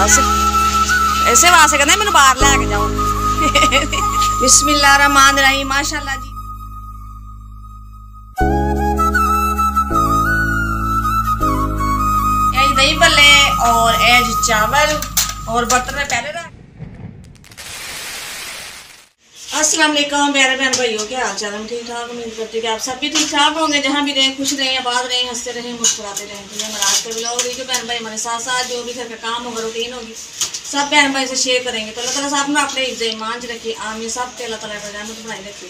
बस ऐसे वास्ते कहते मैनू बाहर लैके जाओ। बिस्मिल्लाह रहमान रहीम। माशाअल्लाह जी। दही भल्ले और एज चावल और बर्तन में पहले रख। अस्सलाम वालेकुम प्यारे बहन भाइयों, क्या हाल चाल है? ठीक ठाक, उम्मीद करती हूँ कि आप सब भी ठीक ठाक होंगे, जहाँ भी रहें खुश रहें, आबाद रहें, हंसते रहें, मुस्कुराते रहें। तो मैं आज का ब्लॉग रही जो बहन भाई हमारे साथ साथ जो भी घर का काम होगा, रूटीन होगी, सब बहन भाई से शेयर करेंगे। तो अल्लाह ताला साहब ने अपने इज्जत ईमान च रखी, आमीन। सब के अल्लाह ताला रहमत बनाई रखी।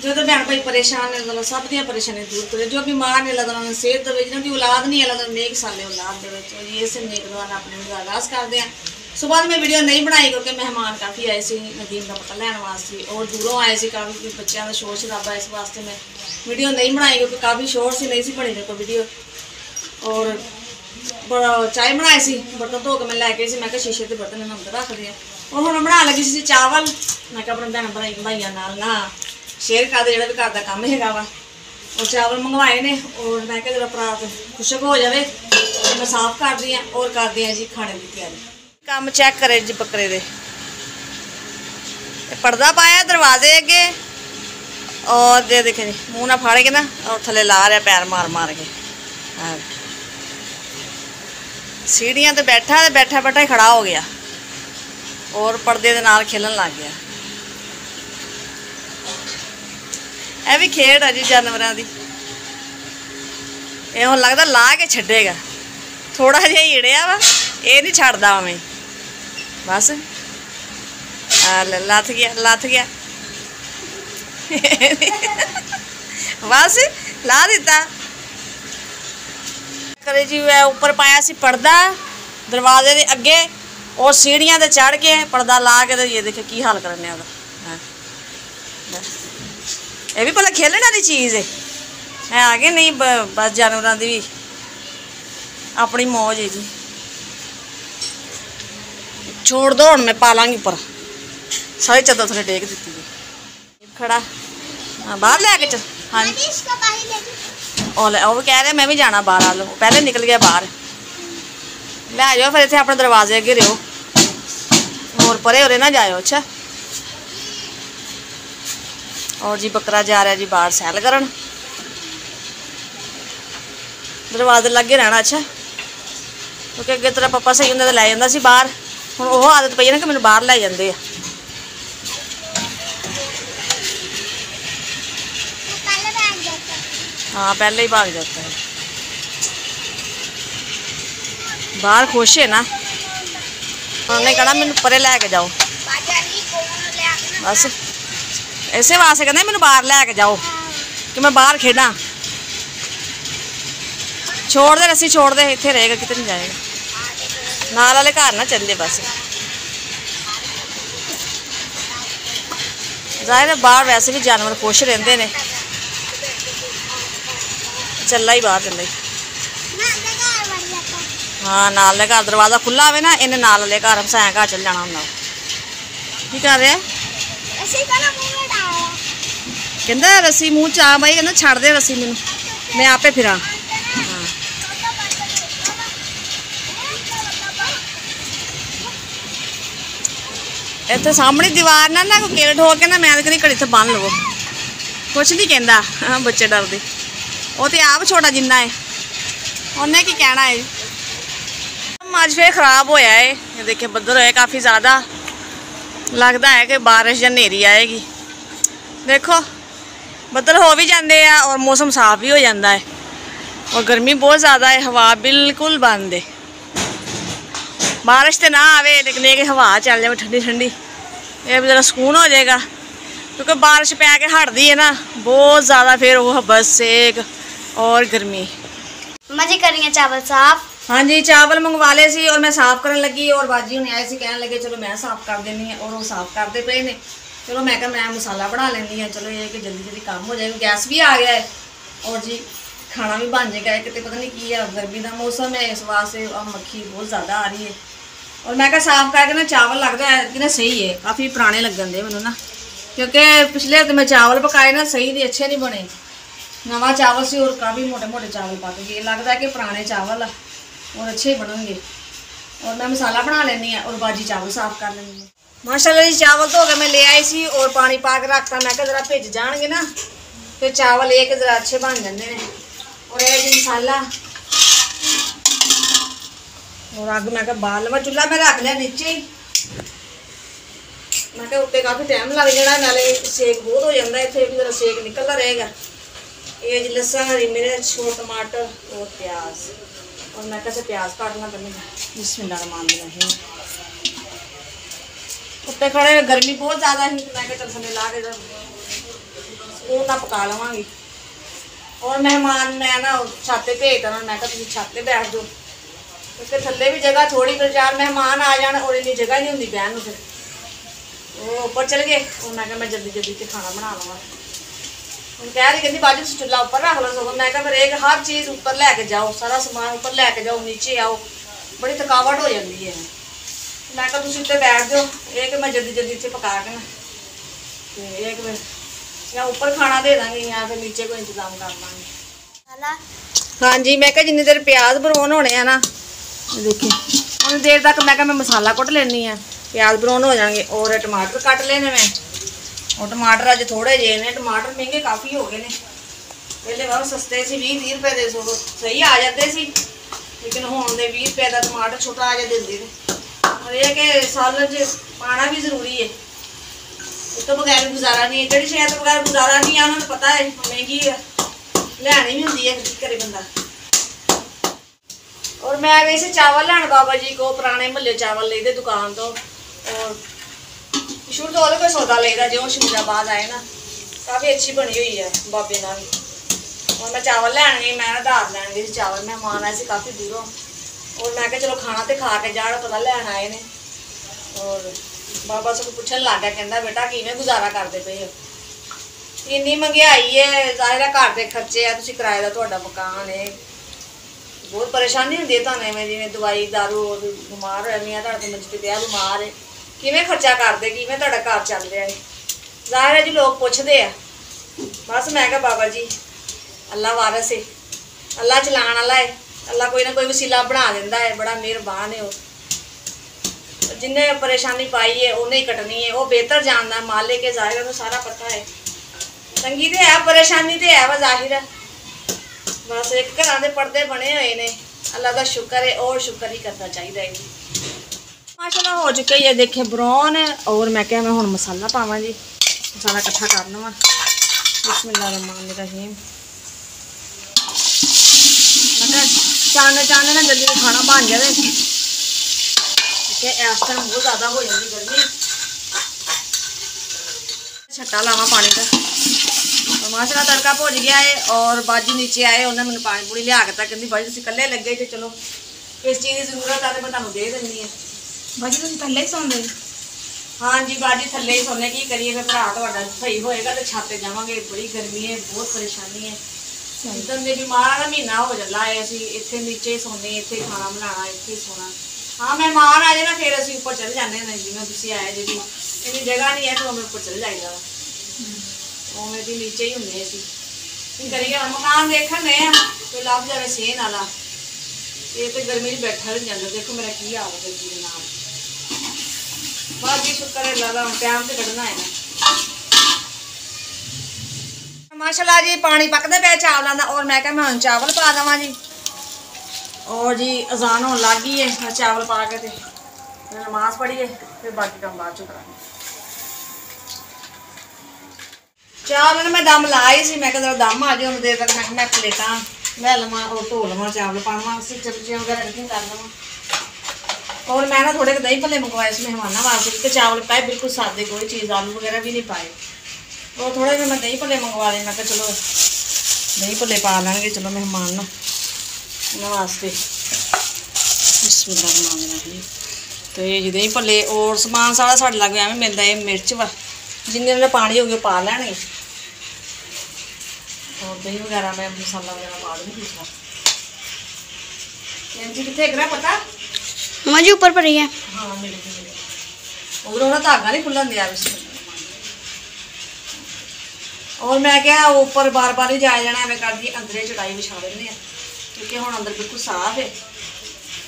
जो तो बहन भाई परेशान है, अल्लाह सब दी परेशानी दूर करे। जो बीमार ने अल्लाह ताला सेहत दे, जिन्होंने औलाद नहीं अल्लाह ताला नेक साले औलाद दे। ये से नेक दुआ अपने आगाज़ करते हैं। सुबह मैं वीडियो नहीं बनाई क्योंकि मेहमान काफ़ी आए थे नदीम का पता लैन वास्ते, और दूरों आए थे काफ़ी बच्चों का शोर शराबा, इस वास्ते मैं वीडियो नहीं बनाई क्योंकि काफ़ी शोर से नहीं सी बनी मेरे को वीडियो। और बड़ा चाय बनाई सी, बर्तन धो के मैं लैके मैं शीशे के बर्तन मैं अंदर रख दिए। और हम बना लगी सी चावल। मैं अपने भैन भाइयों ना शेयर कर दे जो भी घर का काम है वा। और चावल मंगवाए ने, और मैं जो परात खुशक हो जाए तो मैं साफ कर दी और कर दी जी खाने की तैयारी। काम चेक करे जी बकरे दे पर्दा पाया दरवाजे अगे, और दे देखे जी मुँह ना फाड़ के ना, और थले ला रहा पैर मार मार के। सीढ़ियाँ तो बैठा बैठा ही खड़ा हो गया और पर्दे दे नाल खेलन लग गया। यह भी खेड है जी जानवरों की। ये हुण लगता ला के छड्डेगा, थोड़ा जिहा हिड़िया वा, ये नहीं छड्डदा उवें बस। लथ गया बस ला दिता करे जी। ऊपर पाया सी पर्दा दरवाजे के अगे, और सीढ़ियां ते चढ़ के पर्दा ला के, तो ये देखे की हाल करने का। ये भी भला खेलने वाली चीज़ है आगे नहीं, बस जानवरों की भी अपनी मौज है जी। छोड़ दो हूँ मैं पालांगी ऊपर, सारी चादर थोड़ी टेक दी है खड़ा। हाँ बाहर लैके चल। हाँ और कह रहे मैं भी जाना बाहर, आ लो पहले निकल गया बाहर। ले जाओ फिर इतने अपने दरवाजे अगे रहो, और परे उरे ना जाओ। अच्छा। और जी बकरा जा रहा जी बाहर सैल करन, दरवाजे लगे रहना। अच्छा, क्योंकि अगे तेरा पापा सही होंगे तो लै जाता सी बाहर, हुण वो आदत पई ना कि मैनूं बाहर लै जांदे आ। हाँ पहले ही भाग जाता है बाहर। खुश है ना, उन्होंने कहना मैनू परे लैके जाओ बस। ऐसे वास्ते कहते मैनू बाहर लैके जाओ कि मैं बाहर खेडा। छोड़ दे रस्सी, छोड़ दे, इत्थे रहेगा किते नहीं जाएगा। नाल वाले घर ना चल जाए बस। जाहिर है बाहर वैसे भी जानवर खुश रहते हैं। चला ही बाहर चला ही। हाँ नाल घर दरवाजा खुला हो ना, इन्हें नाल वाले घर हंसाया घर चल जाना होंगे। की कर रहे कहता रस्सी मूँह च आ भाई, कहना छड़ दे रस्सी मैनू, मैं आपे फिरा। हाँ इतने सामने दीवार ना कोई गेट हो के ना, मैं कहनी घड़ी इतने बन लवो, कुछ नहीं कहता। हाँ बच्चे डरते, वो तो आप छोटा जिन्ना है, उन्हें की कहना है। अज फिर खराब होया है, ये देखिए बदल होए काफ़ी ज़्यादा, लगता है कि बारिश या नेरी आएगी। देखो बदल हो भी जाते हैं और मौसम साफ भी हो जाता है, और गर्मी बहुत ज़्यादा है, हवा बिल्कुल बंद है। बारिश तो ना आवे लेकिन ये कि हवा चल जाए ठंडी ठंडी, ये भी ज़रा सुकून हो जाएगा। क्योंकि बारिश पै के हटती है ना बहुत ज़्यादा, फिर वो बस सेक और गर्मी। मजे कर रही हैं चावल साफ। हाँ जी चावल मंगवा ले सी, और मैं साफ करने लगी, और बाजी हुणे आए सी कहने लगे चलो मैं साफ कर देनी है, और वो साफ करते पे ने। चलो मैं कहा मैं मसाला बना लेंदी हाँ, चलो ये कि जल्दी जल्दी काम हो जाएगा। गैस भी आ गया है और जी खाना भी बन जाएगा। कितने पता नहीं की है, गर्मी का मौसम है इस वास्ते मक्खी बहुत ज़्यादा आ रही है। और मैं कहा साफ करके ना चावल लगता है कि ना सही है, काफ़ी पुराने लगन दे मैनू ना, क्योंकि पिछले हफ्ते मैं चावल पकाए ना सही नहीं, अच्छे नहीं बने। नवा चावल से और काफ़ी मोटे मोटे चावल पक गए, लगता है कि पुराने चावल और अच्छे ही बनोगे। और मैं मसाला बना लेनी है और बाजी चावल साफ कर लेनी है। माशाल्लाह जी चावल धो के मैं ले आई सी और पानी पा के रखता। मैं जरा भिज जाएंगे ना फिर चावल एक जरा अच्छे बन जाते हैं। और ये जी मसाला और अग मैं बाल लवा चूल्हा मैं रख लिया नीचे ही। मैं उत्ते काफ़ी टाइम लग जाना नाले सेक बहुत हो जाता है। इतने भी जरा सेक निकलता रहेगा। ये जी लसन हरी मिर्च और टमाटर और प्याज और मैं कैसे प्याज काटना करनी बिस्मिल्लाहिर्रहमानिर्रहीम। उत्ते खड़े गर्मी बहुत ज़्यादा ही मैं चल थले ला के वो ना पका लवांगी। और मेहमान मैं ना छाते भेज देना। मैं तुम छाते बैठ दो उसके थले भी जगह थोड़ी फिर 4 मेहमान आ जाने और इन्नी जगह नहीं होंगी बहन फिर वो ऊपर चल गए। और मैं जल्दी जल्दी से खाना बना लवा। हम कह रही कहती बाजू चूल्हा ऊपर रख लो सगो। मैं फिर एक हर चीज़ ऊपर लैके जाओ सारा समान ऊपर लैके जाओ नीचे आओ बड़ी थकावट हो जाती है। मैं तुम उत्ते बैठ जाओ एक मैं जल्दी जल्दी इतने पका के ना तो एक मैं या ऊपर खाना दे देंगे या फिर नीचे कोई इंतजाम कर देंगे। हाँ जी मैं जिन्नी देर प्याज ब्राउन होने हैं ना देखिए उन्नी देर तक मैं मसाला कुट लेनी है। प्याज ब्राउन हो जाएंगे और टमाटर कट लेने मैं। और टमाटर अज थोड़े जे ने टमाटर महंगे काफ़ी हो गए ने। पहले बहुत सस्ते से 20-30 रुपए दे सही आ जाते सी लेकिन हुण दे 20 रुपए का टमाटर छोटा आ जा देंगे। और यह कि सालन च पाना भी जरूरी है। इस तो बगैर गुजारा नहीं है। जी शहर तो बगैर गुजारा नहीं है उन्होंने पता है महंगी है लियानी भी होंगी है की करे बंदा। और मैं गई से चावल लैन बाबा जी को पुराने महल्ले चावल लेते दुकान तो। और शुरू तो वो सौदा लेता जो शमीराबाद आए ना काफ़ी अच्छी बनी हुई है बाबे ना भी। और मैं चावल लैन गई मैं आधार लैन गई चावल मेहमान आए से काफ़ी दूरों। और मैं चलो खाना तो खा के जाड़ पता लैन आए ने। और बाबा सब पूछन लग गया कहता बेटा किवें गुजारा करते पे हो इन्नी महंगाई है जाहिर घर के खर्चे है तुम किराए का तुहाडा मकान है बहुत परेशानी होंगी है तुहानू एवं जिवें दवाई दारू बीमार होया मियाँ तुहाडा मंजे ते पिया बीमार है किवें खर्चा करते किवें तुहाडा घर चल रहा है। जाहिर है जी लोग पूछते हैं बस मैं कहा बाबा जी अल्लाह वारस है अल्लाह चलाने वाला है अल्लाह कोई ना कोई वसीला बना देता है बड़ा मेहरबान है। जिन्हें परेशानी पाई है उन्हें ही कटनी है वो बेहतर जानता मालिक है जाहिर है सारा पता है। तंगी तो है परेशानी तो है वा जाहिर है बस एक घर के पर्दे बने हुए ने अल्लाह का शुक्र है और शुक्र ही करना चाहिए। माशाल्लाह हो चुका है देखे ब्राउन है। और मैं क्या मैं हुण मसाला पावा जी मसाला इकट्ठा कर लवां बिस्मिल्लाहिर्रहमानिर्रहीम। मैं चाने चाने ना जल्दी खाना बन जाए ठीक है। इस टाइम बहुत ज़्यादा हो जाती गर्मी छट्टा लावा पानी का। और माशाल्लाह तड़का भुज गया है और बाजी नीचे आए उन्हें मैंने पानी पूरी लिया के कहती बाजी तुम कल्ले लगे तो चलो किस चीज़ की जरूरत है तो मैं तुहानू दे देनी है। बाजी तुम थले ही सौंदे? हाँ जी बाजी थले ही सौने की करिए फिर भरा तुहाडा सही होएगा तो छाते जावांगे बड़ी गर्मी है बहुत परेशानी है। एकदम मेरी बीमार का महीना हो चला है असी इत्थे नीचे ही सोने इत्थे खाना बनाना इत्थे ही सोना। हाँ मेहमान आ जाए ना फिर असी ऊपर चले जाते हैं जिवें तुसीं आए जी इन्नी जगह नहीं है तो हमें ऊपर चले जाइदा उवें भी नीचे ही होंगे असीं करिए। मकान देखण गए कोई लभ जाए सेहन वाला ये तो गर्मी च बैठा नहीं जाता। देखो मेरा की हाल है गर्मी के नाल बस जी शुक्र है अल्लाह दा टाइम से कढ़ना है ना। माशाल्लाह जी पानी पकते पे चावलों का और मैं क्या मैं चावल पा देवां जी। और जी अजान होने लग गई है मैं चावल पा के नमाज पढ़िए फिर बाकी काम बाद चो करांगे। चावल मैं दम लाई सी मैं जरा दम आ जाए उन्नी देर तक मैं प्लेटा लै लवां और धो लवां चावल पावा सब्जियां वगैरह रखी कर लवां। और मैं ना थोड़े दही भल्ले मंगवाए इस मेहमानों वास्ते क्योंकि चावल पाए बिल्कुल सादे कोई चीज़ आलू वगैरह भी नहीं पाए। और थोड़े फिर मैं दही भल्ले मंगवा लें मैं चलो दही भल्ले पा लेंगे चलो मेहमान उन्होंने वास्ते बिस्मिल्लाहिर्रहमानिर्रहीम। तो ये जी दही भल्ले और समान सारा साढ़े लग एवं मिलता है मिर्च वा जिन्ने उन्हें पानी हो गया पा लैने और दही वगैरह मैं मसाला वगैरह पा दूँगी दूसरा। जी कितने गरा पता मम्मा जी ऊपर पड़ी है। हाँ मिल उधर उन्हें धागा नहीं खुलन दिया। और मैं क्या ऊपर बार बार ही जाया जाना एवं कर दी अंदर चटाई बिछा देने क्योंकि हम अंदर बिल्कुल साफ है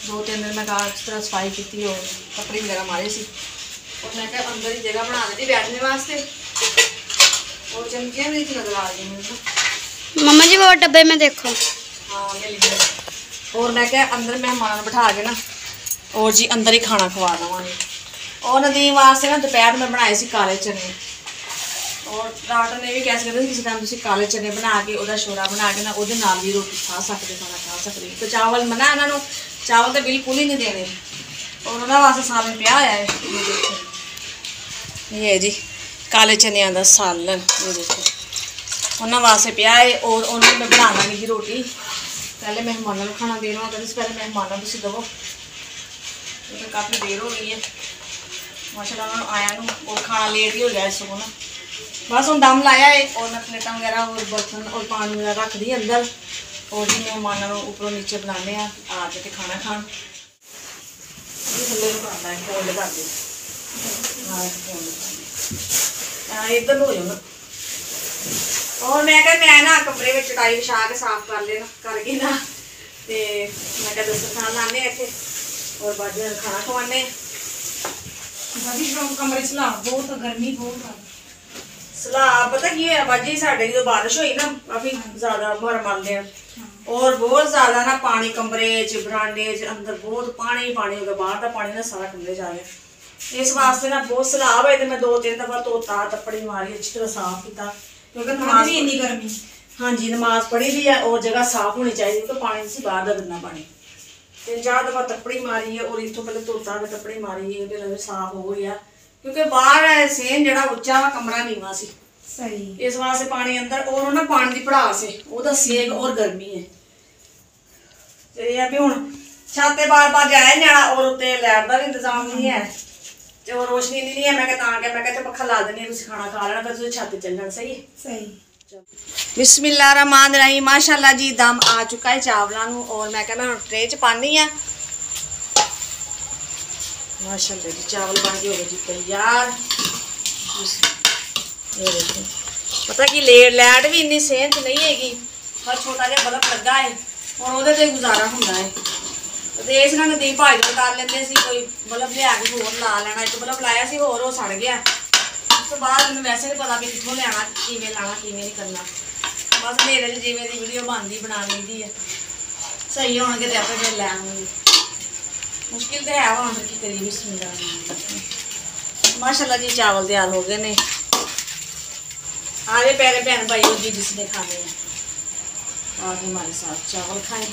2-3 दिन मैं घर इस तरह सफाई की और कपड़े वगैरह मारे सी और मैं क्या अंदर ही जगह बना दी बैठने वास्ते और चमकियाँ भी नजर आ रही मुझे। मम्मा जी वो डब्बे में देखो। हाँ मिल गया। और मैं क्या अंदर मेहमान बिठा के ना और जी अंदर ही खाना खवा देवांगी। और नदीम वास्ते ना दोपहर में बनाए सी काले चने और डॉक्टर ने भी कैसे कहते किसी टाइम तुम काले चने बना के ਉਹਦਾ ਸ਼ੋਰਾ बना के ना ਉਹਦੇ ਨਾਲ भी रोटी खा सकते खाना खा सकते तो चावल मना इन्हों चावल तो बिल्कुल ही नहीं देने और उन्होंने वास्ते सालन पिया होया है। ये देखो ये जी काले चनिया का सालन ये देखो उन्होंने वास्ते पिया है और उन्होंने मैं बना लाँगी रोटी पहले मेहमानों को खाना देना होता है पहले मेहमानों को दवो तो काफ़ी देर हो गई है माशाल्लाह उन्होंने आया नूं और खाना लेट ही हो गया इसको ना बस हम दम लाया है और मैं प्लेटा वगैरह और बर्तन और पानी वगैरह रख दी अंदर और जी मेहमानों को ऊपरों नीचे बनाने आ जाके खाना खान इधर हो जाओ और मैं ना कमरे में चटाई बिछा के साफ कर लेना करके ना तो मैं क्या दस्तरखान लाने इतने और बाजू खाना खवाने कमरे सलाह बहुत गर्मी बहुत सलाह पता की है बाजी साढ़े जो बारिश हुई ना काफी ज्यादा मरमलते और बहुत ज्यादा ना पानी कमरे च बरांडे च अंदर बहुत पानी पानी हो गया बाहर का पानी ना सारा कमरे जा गया इस वास्ते ना बहुत सलाह है तो मैं 2-3 दफा धोता तप्पड़ी मारी अच्छी तरह साफ किया क्योंकि नमाज भी इन्नी गर्मी हाँ जी नमाज पढ़ी भी है और जगह साफ होनी चाहिए क्योंकि पानी से बाहर का गंदा पानी 3-4 दफा तप्पड़ी मारी है और इतों पहले धोता तप्पड़ी मारी है फिर साफ हो गया क्योंकि बाहर सेन जड़ा उच्चा वा कमरा नीवा सी सही इस वास्ते पानी अंदर और ना पानी की भड़ास है वो सेक और गर्मी है तो ये भी हुण छाते बार जाए न्याणा और उत्ते लाइट का भी इंतजाम नहीं है तो रोशनी नहीं है मैं पक्खा ला देनी तुसीं खाना खा लेना फिर तुसीं छत चल जाना सही है सही। बिस्मिल्लाहिर्रहमानिर्रहीम माशाल्लाह जी दम आ चुका है चावलों नूं और मैं क्या मैं ट्रे च पानी है माशाल्लाह जी चावल बन के हो गए जी तैयार। ये देखो पता कि लाइट भी इन्नी सेहत नहीं हैगी पर छोटा जिहा बल्ब लगा है और ਉਹਦੇ ਤੇ गुजारा ਹੁੰਦਾ है ਤੇ ਇਸ ਨਾਲ ਨਦੀਮ ਭਾਈ ਤੋਂ ਕਰ ਲੈਂਦੇ ਸੀ ਕੋਈ ਬਲਬ ਲਿਆ ਕੇ ਹੋਰ ਲਾ ਲੈਣਾ ਇੱਕ ਬਲਬ ਲਾਇਆ ਸੀ ਹੋਰ ਉਹ ਸੜ ਗਿਆ ਉਸ ਤੋਂ ਬਾਅਦ ਮੈਨੂੰ ਵੈਸੇ ਨਹੀਂ ਪਤਾ ਵੀ ਕਿੱਥੋਂ ਲਿਆਣਾ ਕਿਵੇਂ ਲਾਣਾ ਕਿਵੇਂ ਨਹੀਂ ਕਰਨਾ ਬਸ ਮੇਰੇ ਲਈ ਜਿਵੇਂ ਦੀ ਵੀਡੀਓ ਬਣਦੀ ਬਣਾ ਲਈਦੀ ਹੈ ਸਹੀ ਹੋਣਗੇ ਤੇ ਆਪੇ ਫਿਰ ਲੈ ਆਵਾਂਗੇ मुश्किल तो है वहाँ की करी बिस्मिल्लाह माशाल्लाह जी चावल तैयार हो गए ने आगे प्यारे बहन भाई जी जिसने खाने हैं आगे हमारे साथ चावल खाएं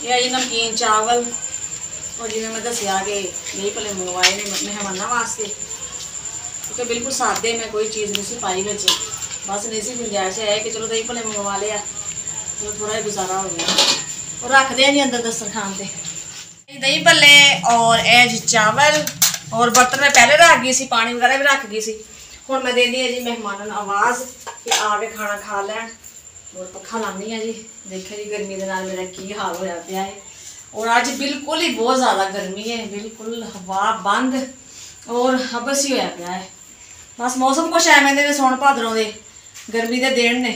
ये जी नमकीन चावल और जिन्हें मैं दसिया कि यही भले मंगवाए ने मेहमानों वास्ते क्योंकि बिल्कुल सादे में कोई चीज़ नहीं सी पाई बच्चे बस नहीं सी गुंजाइश है कि चलो दही भले मंगवा लिया तो थोड़ा गुजारा हो गया और रखते हैं जी अंदर दस्तरखान से दही भल्ले और एज चावल और बर्तन में पहले रख गई सी पानी वगैरह भी रख गई सी हुण मैं देनी है जी मेहमानों आवाज़ कि आके खाना खा लैन और पक्खा लानी है जी देखिए जी गर्मी के नाल मेरा की हाल होया पिया है और अज बिल्कुल ही बहुत ज़्यादा गर्मी है बिल्कुल हवा बंद और हबस ही होया पिया है बस मौसम कुछ एवें दे सौण भादरों दे गर्मी के दिन ने